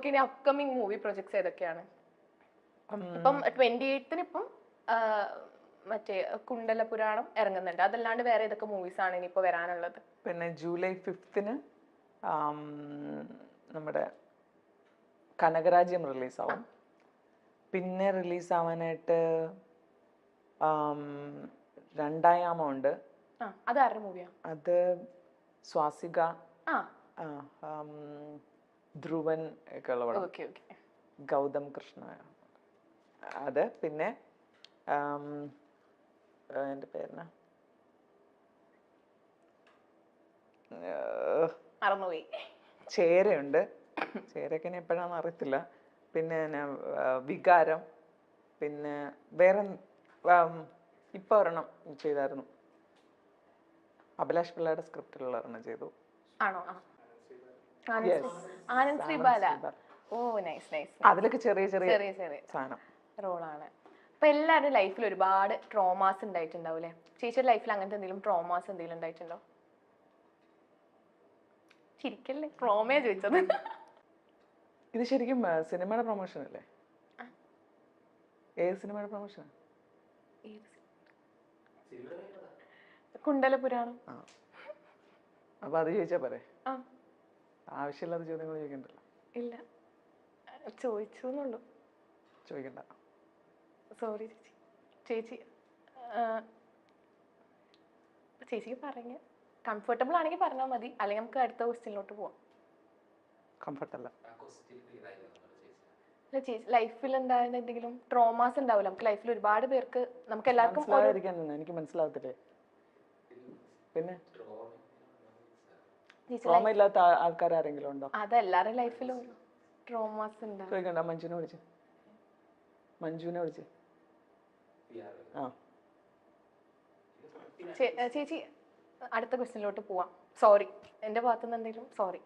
സോറിക്ക് ഇനി upcoming movie projects ഏതൊക്കെയാണ്? ഇപ്പം 28-ന് ഇപ്പം മറ്റേ കുണ്ടല പുരാണം ഇറങ്ങുന്നുണ്ട്. അതല്ലാണ്ട് വേറെ ഏതൊക്കെ മൂവീസ് ആണ് ഇനിയിപ്പോ വരാനുള്ളത്? പിന്നെ ജൂലൈ 5-ന് നമ്മുടെ കനകരാജ്യം റിലീസാവും. പിന്നെ റിലീസാവാനായിട്ട് രണ്ടായാമുണ്ട്. അതാരുടെ മൂവിയാ? അത് സ്വാസിക, ധ്രുവൻ ഒക്കെ ഉള്ള പടം. ഗൗതം കൃഷ്ണ അത്. പിന്നെ എൻ്റെ പേരിന ചേരയുണ്ട്. ചേരയൊക്കെ ഇനി എപ്പോഴാണെന്ന് അറിയത്തില്ല. പിന്നെ വികാരം. പിന്നെ വേറെ ഇപ്പൊ ഒരെണ്ണം ചെയ്തായിരുന്നു, അഭിലാഷ് പിള്ളയുടെ സ്ക്രിപ്റ്റിലുള്ള ഒരെണ്ണം ചെയ്തു. ആണോ? ആനന്ദ് ശ്രീബാല. ഓ നൈസ് നൈസ്. അതിലൊക്കെ ചെറിയ ചെറിയ സാധനം റോളാണ്. അപ്പൊ എല്ലാവരുടെ ലൈഫിൽ ഒരുപാട് ട്രോമാസ് ഉണ്ടായിട്ടുണ്ടാവൂലേ? ചേച്ചിയുടെ ലൈഫിൽ അങ്ങനത്തെ എന്തെങ്കിലും ട്രോമാസ് എന്തെങ്കിലും ഉണ്ടായിട്ടുണ്ടോ? ശരിക്കല്ലേ ട്രോമയാ ചോദിച്ചത്. ഇത് ശരിക്കും സിനിമയുടെ പ്രൊമോഷൻ അല്ലേ? ഏത് സിനിമയുടെ പ്രൊമോഷൻ? കുണ്ടലപുരാണം. അപ്പൊ അത് ചോദിച്ചാ പോരെ? ആവശ്യമില്ലാത്ത ചോദ്യങ്ങൾ ചോദിക്കണ്ടല്ലോ. ഇല്ല, ചോദിച്ചെന്നുള്ളൂ. ചോദിക്കണ്ട. സോറി ചേച്ചി. ചേച്ചി ചേച്ചിക്ക് പറഞ്ഞ കംഫർട്ടബിൾ ആണെങ്കിൽ പറഞ്ഞാൽ മതി, അല്ലെങ്കിൽ നമുക്ക് അടുത്ത ക്വസ്റ്റ്യനിലോട്ട് പോവാം. കംഫർട്ടല്ല. ചേച്ചി ലൈഫിൽ ഉണ്ടായിരുന്ന എന്തെങ്കിലും ട്രോമാസ് ഉണ്ടാവില്ല നമുക്ക് ലൈഫിൽ? ഒരുപാട് പേർക്ക് നമുക്ക് എല്ലാവർക്കും എനിക്ക് മനസ്സിലാവത്തില്ലേ? പിന്നെ ട്രോമ ഇല്ലാത്ത ആൾക്കാർ ആരെങ്കിലും ഉണ്ടോ? അതെല്ലാരുടെ ലൈഫിലും ട്രോമാസ് ഉണ്ടാവും. ചോദിക്കണ്ട. മഞ്ജുവിനെ വിളിച്ച്. ചേച്ചി അടുത്ത ക്വസ്റ്റ്യനിലോട്ട് പോവാം. സോറി, എന്റെ ഭാഗത്തുനിന്ന് എന്തെങ്കിലും സോറി.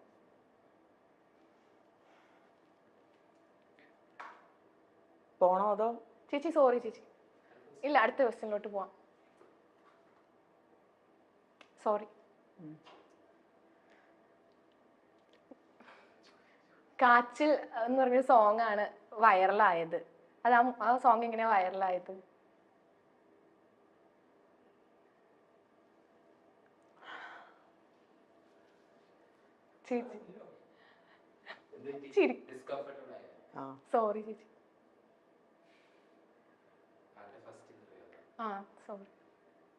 പോണോ അതോ? ചേച്ചി സോറി ചേച്ചി. ഇല്ല, അടുത്ത ക്വസ്റ്റ്യനിലോട്ട് പോവാം. സോറി. കാച്ചിൽ എന്ന് പറഞ്ഞ സോങ് ആണ് വൈറലായത്. അത് ആ സോങ് എങ്ങനെയാ വൈറലായത്? സോറി ചേച്ചി. സോറി.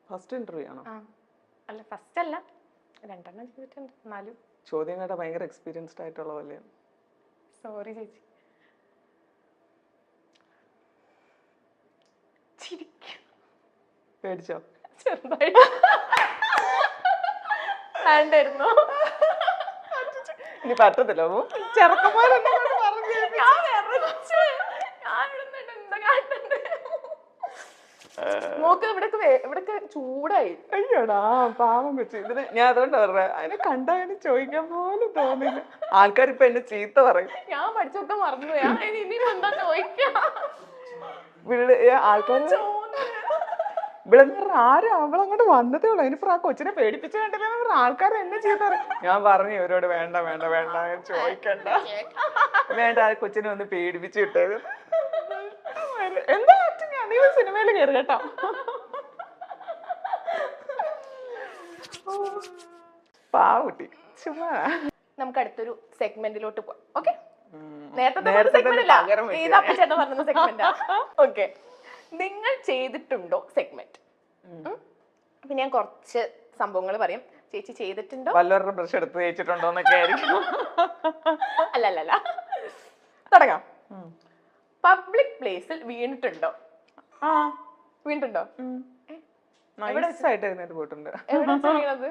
ഫസ്റ്റ് ഇന്റർവ്യൂ ആണോ? അല്ല, ഫസ്റ്റ് അല്ല, 2 ചെയ്തിട്ടുണ്ട്. എന്നാലും ചോദ്യം കേട്ട ഭയങ്കര എക്സ്പീരിയൻസ്ഡ് ആയിട്ടുള്ള പോലെയാണ്. സോറി ചേച്ചി. പേടിച്ചോ? ചെറുതായിട്ട് വേണ്ടായിരുന്നു. ഇനി പറ്റത്തില്ല. ചെറുക്കന്മാരെന്താ നോക്ക്, ഇവിടൊക്കെ ചൂടായി. അയ്യോടാ പാവം വെച്ച്. ഇതിന് ഞാൻ അതുകൊണ്ട് പറഞ്ഞ അതിനെ കണ്ടതിന് ചോദിക്കാൻ പോലും തോന്നില്ല. ആൾക്കാരിപ്പൊ എന്നെ ചീത്ത പറയും. ഞാൻ പഠിച്ചൊക്കെ മറന്നുപോയാ. ഇനി എന്താ ചോദിക്കാം? ആൾക്കാർ ഇവിടെ ആരും അവളങ്ങോട്ട് വന്നതേ ഉള്ളു. അതിനിപ്പോ ആ കൊച്ചിനെ പേടിപ്പിച്ചു കണ്ടില്ല. ആൾക്കാർ എന്നെ ചീത്ത പറയും. ഞാൻ പറഞ്ഞു ഇവരോട് വേണ്ട വേണ്ട വേണ്ട ചോദിക്കണ്ട, വേണ്ട, ആ കൊച്ചിനെ ഒന്ന് പേടിപ്പിച്ചു കിട്ടത്. എന്താ നീ സിനിമയിൽ കയറി കേട്ടോ. പാവൂട്ടി ചുമ്മാ. നമുക്ക് അടുത്തൊരു സെഗ്മെന്റിലോട്ട് പോവാം. ഓക്കെ, നേരത്തെ പറഞ്ഞ സെഗ്മെന്റ്. ഓക്കെ, നിങ്ങൾ ചെയ്തിട്ടുണ്ടോ സെഗ്മെന്റ്. അപ്പൊ ഞാൻ കുറച്ച് സംഭവങ്ങൾ പറയും, ചേച്ചി ചെയ്തിട്ടുണ്ടോ? വല്ലവരുടെ ബ്രഷ് എടുത്ത് തേച്ചിട്ടുണ്ടോ എന്നൊക്കെ ആയിരിക്കും. അല്ലല്ല, തുടങ്ങാം. പബ്ലിക് പ്ലേസിൽ വീണിട്ടുണ്ടോ? വീണിട്ടുണ്ടോ? പോയിട്ടുണ്ട്. വീണത്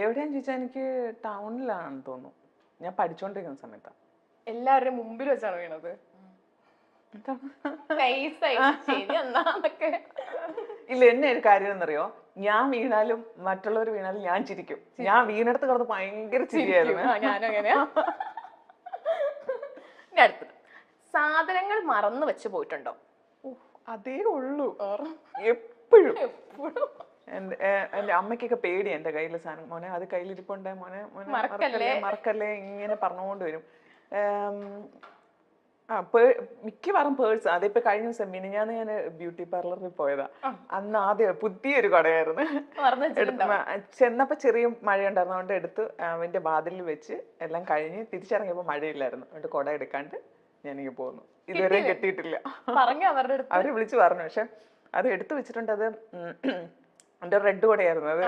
എവിടെയാന്ന് ചോദിച്ചാൽ എനിക്ക് ടൗണിലാണെന്ന് തോന്നുന്നു. ഞാൻ പഠിച്ചോണ്ടിരിക്കുന്ന സമയത്താണ്. എല്ലാവരുടെയും മുമ്പിൽ വെച്ചാണ് വീണത്? ഇല്ല, എന്നെ ഒരു കാര്യം എന്നറിയോ, ഞാൻ വീണാലും മറ്റുള്ളവർ വീണാലും ഞാൻ ചിരിക്കും. ഞാൻ വീണെടുത്ത് കിടന്ന് ഭയങ്കര ചിരിയായിരുന്നു. ഞാനും അങ്ങനെയാ. അടുത്തത്, സാധനങ്ങൾ മറന്നു വെച്ച് പോയിട്ടുണ്ടോ? അതേ ഉള്ളൂ, എപ്പോഴും. എന്റെ അമ്മയ്ക്കൊക്കെ പേടിയാ എന്റെ കയ്യിലെ സാധനം. മോനെ അത് കയ്യിലിരിപ്പുണ്ടേ, മോനെ മോനെ മറക്കല്ലേ ഇങ്ങനെ പറഞ്ഞുകൊണ്ട് വരും. മിക്കവാറും പേഴ്സ്. അതിപ്പോ കഴിഞ്ഞ ദിവസം മിനിഞ്ഞാന്ന് ഞാൻ ബ്യൂട്ടി പാർലറിൽ പോയതാ. അന്ന് ആദ്യം പുതിയൊരു കടയായിരുന്നു. ചെന്നപ്പോ ചെറിയ മഴയുണ്ടായിരുന്നു, അതുകൊണ്ട് എടുത്ത് അവന്റെ വാതിലിൽ വെച്ച് എല്ലാം കഴിഞ്ഞ് തിരിച്ചിറങ്ങിയപ്പോ മഴയില്ലായിരുന്നു, അതുകൊണ്ട് കുട എടുക്കാണ്ട് ഞാനിങ്ങനെ പോന്നു. ഇതുവരെ കിട്ടിയിട്ടില്ല. അവരെ വിളിച്ചു പറഞ്ഞു, പക്ഷെ അത് എടുത്തു വെച്ചിട്ടുണ്ട്. അത് എന്റെ റെഡ് കൊടയായിരുന്നു അത്.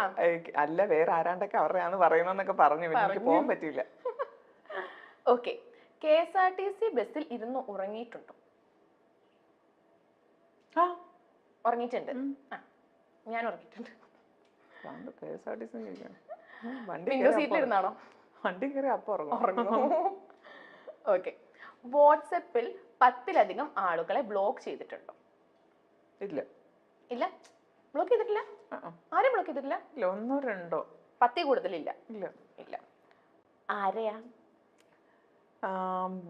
അല്ല, വേറെ ആരാണ്ടൊക്കെ അവരുടെയാന്ന് പറയുന്നൊക്കെ പറഞ്ഞു. എനിക്ക് പോകാൻ പറ്റിയില്ല. ഓക്കെ, KSRTC ബസ്സിൽ ഇരുന്ന് ഉറങ്ങിയിട്ടുണ്ടോ? ഉറങ്ങിയിട്ടുണ്ട്. ഞാൻ ഉറങ്ങിയിട്ടുണ്ട്. വിൻഡോ സീറ്റിൽ ഇരുന്നാണോ? വണ്ടി കയറി അപ്പൊ ഉറങ്ങും. ഓക്കെ, വാട്സപ്പിൽ 10-ലധികം ആളുകളെ ബ്ലോക്ക് ചെയ്തിട്ടുണ്ടോ? ഇല്ല. ഇല്ല, ബ്ലോക്ക് ചെയ്തിട്ടില്ല. ആരും ബ്ലോക്ക് ചെയ്തിട്ടില്ല? ഇല്ല, 1-2 10 കൂടുതലില്ല. ഇല്ല ഇല്ല. ആരെയാ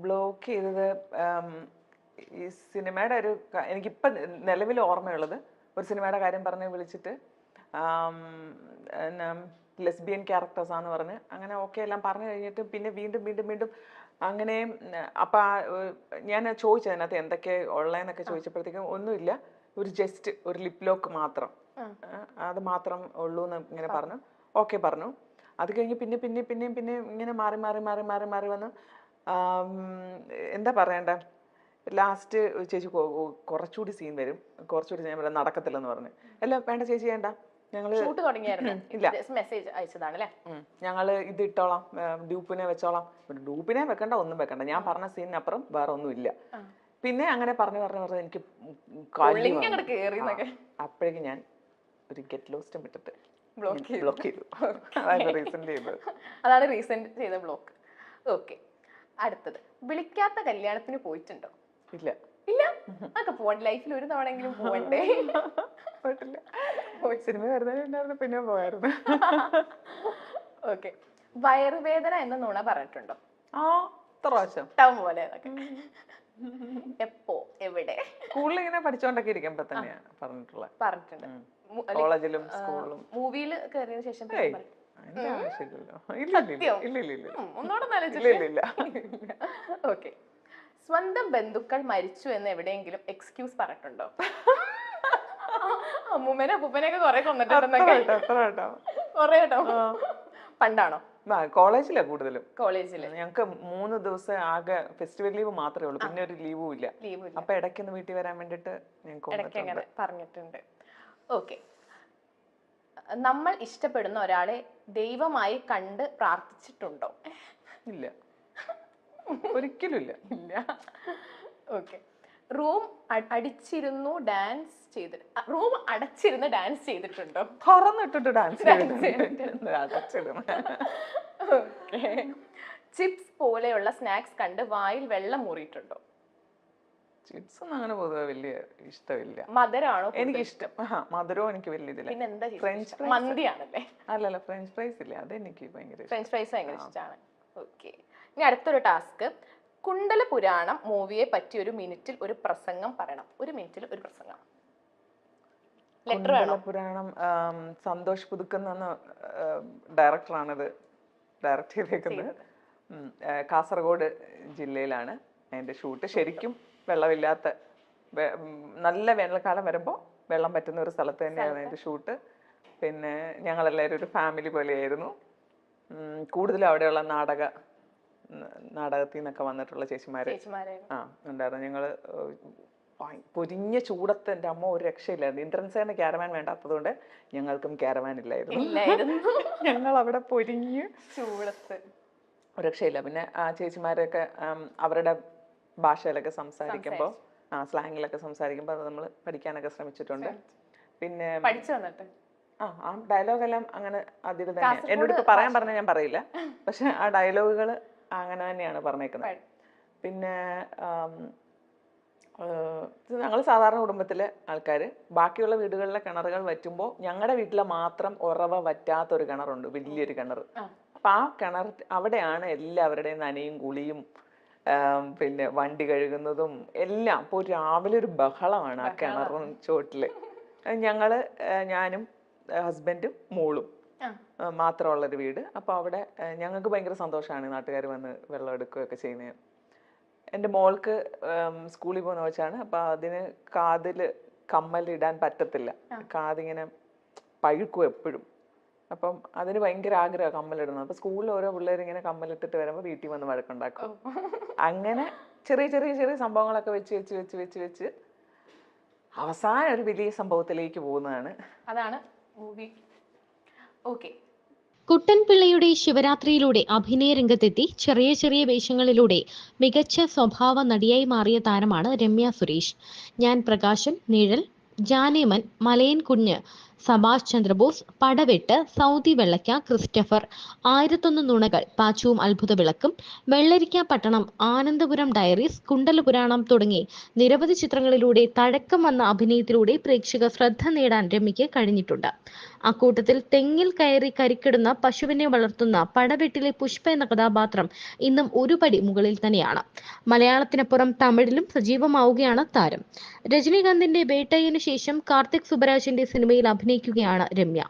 ബ്ലോക്ക് ചെയ്തത്? ഈ സിനിമയുടെ ഒരു, എനിക്കിപ്പം നിലവിൽ ഓർമ്മയുള്ളത്, ഒരു സിനിമയുടെ കാര്യം പറഞ്ഞ് വിളിച്ചിട്ട് ലെസ്ബിയൻ ക്യാരക്ടേഴ്സാന്ന് പറഞ്ഞ് അങ്ങനെ ഓക്കെ എല്ലാം പറഞ്ഞു കഴിഞ്ഞിട്ട് പിന്നെ വീണ്ടും വീണ്ടും വീണ്ടും അങ്ങനെ. അപ്പം ഞാൻ ചോദിച്ചു അതിനകത്ത് എന്തൊക്കെ ഉള്ളതെന്നൊക്കെ ചോദിച്ചപ്പോഴത്തേക്കും ഒന്നുമില്ല, ഒരു ജസ്റ്റ് ഒരു ലിപ് ലോക്ക് മാത്രം, അത് മാത്രം ഉള്ളൂ എന്ന് ഇങ്ങനെ പറഞ്ഞു. ഓക്കെ പറഞ്ഞു. അത് കഴിഞ്ഞ് പിന്നെ പിന്നെ പിന്നെയും പിന്നെ ഇങ്ങനെ മാറി മാറി മാറി മാറി മാറി വന്നു. എന്താ പറയണ്ട, ലാസ്റ്റ് ചേച്ചി കുറച്ചുകൂടി സീൻ വരും, കുറച്ചുകൂടി ഞാൻ പറയാം നടക്കത്തില്ലെന്ന് പറഞ്ഞു. എല്ലാം വേണ്ട ചേച്ചി, വേണ്ട, ഞങ്ങള് ഇല്ല, മെസ്സേജ് അയച്ചതാണ്. ഞങ്ങള് ഇത് ഇട്ടോളാം, ഡ്യൂപ്പിനെ വെച്ചോളാം. ഡ്യൂപ്പിനെ വെക്കണ്ട, ഒന്നും വെക്കണ്ട, ഞാൻ പറഞ്ഞ സീനിനപ്പുറം വേറെ ഒന്നും ഇല്ല. പിന്നെ അങ്ങനെ പറഞ്ഞു പറഞ്ഞു പറഞ്ഞു എനിക്ക് അപ്പോഴേക്കും ഞാൻ ഒരു ഗെറ്റ് ലോസ്റ്റ് വിട്ടിട്ട് ബ്ലോക്ക് ചെയ്തു. അതാണ് റീസെന്റ് ചെയ്ത ബ്ലോക്ക്. ഓക്കെ, അടുത്തത്, വിളിക്കാത്ത കല്യാണത്തിന് പോയിട്ടുണ്ടോ? ഇല്ല. ഇല്ല, അതൊക്കെ പോകണ്ട, ലൈഫിൽ ഒരു തവണയെങ്കിലും പോകണ്ടേ? പോയിട്ടില്ല. സിനിമ വരുന്നതിനുണ്ടായിരുന്നു, പിന്നെ പോയായിരുന്നു. ഓക്കെ, വയറുവേദന എന്ന നുണ പറഞ്ഞിട്ടുണ്ടോ? പോലെ എപ്പോ, എവിടെ? സ്കൂളിൽ ഇങ്ങനെ പഠിച്ചോണ്ടൊക്കെ ഇരിക്കുമ്പോ തന്നെയാണ് പറഞ്ഞിട്ടുണ്ട്. കോളേജിലും സ്കൂളിലും. മൂവിയിൽ കയറിയതിനു ശേഷം ഓക്കെ, സ്വന്തം ബന്ധുക്കൾ മരിച്ചു എന്ന് എവിടെയെങ്കിലും എക്സ്ക്യൂസ് പറഞ്ഞിട്ടുണ്ടോ? അമ്മൂമ്മനെ അപ്പൂപ്പനെയൊക്കെ കൊറേ കൊന്നിട്ടുണ്ടെന്നൊക്കെ. കൊറേ കേട്ടോ. പണ്ടാണോ? കോളേജിലാ കൂടുതലും. കോളേജില് ഞങ്ങക്ക് 3 ദിവസം ആകെ ഫെസ്റ്റിവൽ ലീവ് മാത്രമേ ഉള്ളൂ, പിന്നെ ഒരു ലീവും ഇല്ല. അപ്പൊ ഇടയ്ക്കൊന്ന് വീട്ടിൽ വരാൻ വേണ്ടിട്ട് ഞങ്ങൾക്ക് പറഞ്ഞിട്ടുണ്ട്. ഓക്കെ, നമ്മൾ ഇഷ്ടപ്പെടുന്ന ഒരാളെ ദൈവമായി കണ്ട് പ്രാർത്ഥിച്ചിട്ടുണ്ടോ? ഇല്ല, ഒരിക്കലും ഇല്ല. ഇല്ല. ഓക്കെ, റൂം അടച്ചിരുന്ന് ഡാൻസ് ചെയ്തിട്ടുണ്ടോ? തുറന്നിട്ടിട്ട് ഡാൻസ് ചിപ്സ് പോലെയുള്ള സ്നാക്സ് കണ്ട് വായിൽ വെള്ളം മൂറിയിട്ടുണ്ടോ? ചിപ്സ് ഒന്നും അങ്ങനെ പൊതുവെ വലിയ ഇഷ്ടമില്ല. മധുരമാണോ? എനിക്ക് ഇഷ്ടം. മധുരവും എനിക്ക് വലിയ ഇതില്ല. ഫ്രഞ്ച് മന്തിയാണല്ലേ? അല്ലല്ല, ഫ്രഞ്ച് ഫ്രൈസ് ഇല്ലേ, അതെനിക്ക് ഭയങ്കര ഫ്രഞ്ച് ഫ്രൈസ് ഭയങ്കര ഇഷ്ടമാണ്. ഓക്കെ, ഇനി അടുത്തൊരു ടാസ്ക്, കുണ്ടല പുരാണം മൂവിയെ പറ്റി ഒരു മിനിറ്റിൽ ഒരു പ്രസംഗം പറയണം. ഒരു മിനിറ്റിൽ ഒരു പ്രസംഗം. കുണ്ടല പുരാണം സന്തോഷ് പുതുക്കുന്ന ഡയറക്ടറാണിത് ഡയറക്റ്റ് ചെയ്തേക്കുന്നത്. കാസർഗോഡ് ജില്ലയിലാണ് അതിന്റെ ഷൂട്ട്. ശരിക്കും വെള്ളമില്ലാത്ത, നല്ല വേനൽക്കാലം വരുമ്പോൾ വെള്ളം പറ്റുന്ന ഒരു സ്ഥലത്ത് തന്നെയാണ് അതിന്റെ ഷൂട്ട്. പിന്നെ ഞങ്ങളെല്ലാവരും ഒരു ഫാമിലി പോലെയായിരുന്നു. കൂടുതലും അവിടെയുള്ള നാടകത്തിൽ നിന്നൊക്കെ വന്നിട്ടുള്ള ചേച്ചിമാര് ഉണ്ടായിരുന്നു. ഞങ്ങള് പൊരിഞ്ഞ ചൂടത്ത് എൻ്റെ അമ്മ ഒരു രക്ഷയില്ലായിരുന്നു. ഇന്ദ്രൻസേന ക്യാരവാൻ വേണ്ടാത്തത് കൊണ്ട് ഞങ്ങൾക്കും ക്യാരവാൻ ഇല്ലായിരുന്നു. ഞങ്ങൾ അവിടെ പൊരിഞ്ഞ് ചൂടത്ത് ഒരു രക്ഷയില്ല. പിന്നെ ആ ചേച്ചിമാരൊക്കെ അവരുടെ ഭാഷയിലൊക്കെ സംസാരിക്കുമ്പോൾ, സ്ലാങ്ങിലൊക്കെ സംസാരിക്കുമ്പോൾ അത് നമ്മൾ പഠിക്കാനൊക്കെ ശ്രമിച്ചിട്ടുണ്ട്. പിന്നെ ആ ഡയലോഗെല്ലാം അങ്ങനെ അതിൽ തന്നെ എന്നോട് ഇപ്പൊ പറയാൻ പറഞ്ഞാൽ ഞാൻ പറയില്ല, പക്ഷെ ആ ഡയലോഗുകൾ അങ്ങനെ തന്നെയാണ് പറഞ്ഞേക്കുന്നത്. പിന്നെ ഞങ്ങൾ സാധാരണ കുടുംബത്തിലെ ആൾക്കാര്, ബാക്കിയുള്ള വീടുകളിലെ കിണറുകൾ വറ്റുമ്പോൾ ഞങ്ങളുടെ വീട്ടിലെ മാത്രം ഉറവ വറ്റാത്തൊരു കിണറുണ്ട്, വലിയൊരു കിണർ. അപ്പൊ ആ കിണർ അവിടെയാണ് എല്ലാവരുടെയും നനയും കുളിയും പിന്നെ വണ്ടി കഴുകുന്നതും എല്ലാം. അപ്പോൾ രാവിലെ ഒരു ബഹളമാണ് ആ കിണറും ചോട്ടില്. ഞാനും ഹസ്ബൻഡും മോളും മാത്രമുള്ളൊരു വീട്. അപ്പോൾ അവിടെ ഞങ്ങൾക്ക് ഭയങ്കര സന്തോഷമാണ് നാട്ടുകാർ വന്ന് വെള്ളം എടുക്കുകയൊക്കെ ചെയ്യുന്നത്. എൻ്റെ മോൾക്ക് സ്കൂളിൽ പോകുന്ന വെച്ചാണ്. അപ്പോൾ അതിന് കാതിൽ കമ്മലിടാൻ പറ്റത്തില്ല, കാതിങ്ങനെ പഴുക്കും എപ്പോഴും. അപ്പം അതിന് ഭയങ്കര ആഗ്രഹമാണ് കമ്മലിടുന്നത്. അപ്പോൾ സ്കൂളിൽ ഓരോ പിള്ളേരിങ്ങനെ കമ്മലിട്ടിട്ട് വരുമ്പോൾ വീട്ടിൽ വന്ന് വഴക്കുണ്ടാക്കും. അങ്ങനെ ചെറിയ ചെറിയ ചെറിയ സംഭവങ്ങളൊക്കെ വെച്ച് അവസാനം ഒരു വലിയ സംഭവത്തിലേക്ക് പോകുന്നതാണ്. അതാണ് മൂവി. ഓക്കെ. കുട്ടൻപിള്ളയുടെ ശിവരാത്രിയിലൂടെ അഭിനയ രംഗത്തെത്തി ചെറിയ ചെറിയ വേഷങ്ങളിലൂടെ മികച്ച സ്വഭാവ നടിയായി മാറിയ താരമാണ് രമ്യ സുരേഷ്. ഞാൻ പ്രകാശൻ, നിഴൽ, ജാനേമൻ, മലയൻ കുഞ്ഞ്, സഭാഷ് ചന്ദ്രബോസ്, പടവെട്ട്, സൗദി വെള്ളയ്ക്ക, ക്രിസ്റ്റഫർ, 1001 നുണകൾ, പാച്ചുവും അത്ഭുത വിളക്കും, വെള്ളരിക്ക പട്ടണം, ആനന്ദപുരം ഡയറീസ്, കുണ്ടലപുരാണം തുടങ്ങി നിരവധി ചിത്രങ്ങളിലൂടെ തഴക്കം വന്ന അഭിനയത്തിലൂടെ പ്രേക്ഷക ശ്രദ്ധ നേടാൻ രമ്യയ്ക്ക് കഴിഞ്ഞിട്ടുണ്ട്. അക്കൂട്ടത്തിൽ തെങ്ങിൽ കയറി കരിക്കിടുന്ന പശുവിനെ വളർത്തുന്ന പടവെട്ടിലെ പുഷ്പ എന്ന കഥാപാത്രം ഇന്നും ഒരു പടി മുകളിൽ തന്നെയാണ്. മലയാളത്തിനപ്പുറം തമിഴിലും സജീവമാവുകയാണ് താരം. രജനീകാന്തിന്റെ വേട്ടയ്യന് ശേഷം കാർത്തിക് സുബരാജിന്റെ സിനിമയിൽ അഭിനയിക്കുകയാണ് രമ്യ.